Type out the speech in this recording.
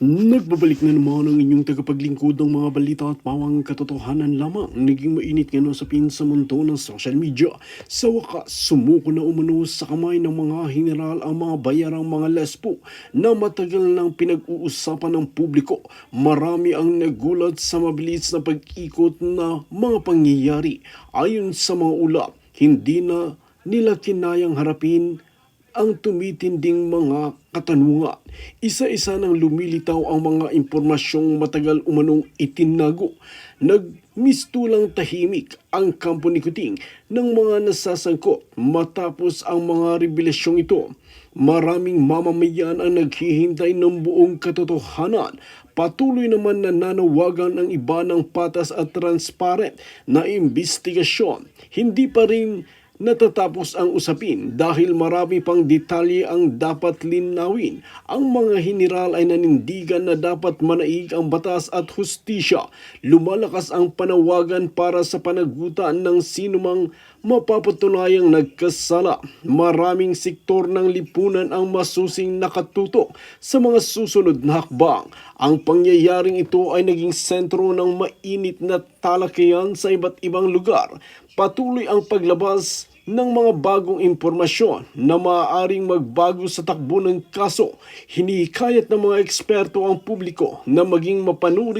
Nagbabalik na naman ang inyong tagapaglingkod ng mga balita at pawang katotohanan lamang. Naging mainit nga usapin sa mundo ng social media. Sa wakas, sumuko na umano sa kamay ng mga general ang mga bayarang mga lesbo na matagal nang pinag-uusapan ng publiko. Marami ang nagulat sa mabilis na pag-ikot na mga pangyayari. Ayon sa mga ulap, hindi na nila kinayang harapin ang tumitinding mga katanungan. Isa-isa nang lumilitaw ang mga impormasyong matagal umanong itinago. Nagmistulang tahimik ang kampo ni Kuting ng mga nasasangkot matapos ang mga revelasyong ito. Maraming mamamayan ang naghihintay ng buong katotohanan. Patuloy naman na nanawagan ang iba ng patas at transparent na investigasyon. Hindi pa rin natatapos ang usapin dahil marami pang detalye ang dapat linawin. Ang mga general ay nanindigan na dapat manaig ang batas at hustisya. Lumalakas ang panawagan para sa panagutan ng sinumang mapapatunayang nagkasala. Maraming sektor ng lipunan ang masusing nakatutok sa mga susunod na hakbang. Ang pangyayaring ito ay naging sentro ng mainit na talakayan sa iba't ibang lugar. Patuloy ang paglabas ng mga bagong impormasyon na maaaring magbago sa takbo ng kaso. Hinihikayat ng mga eksperto ang publiko na maging mapanuri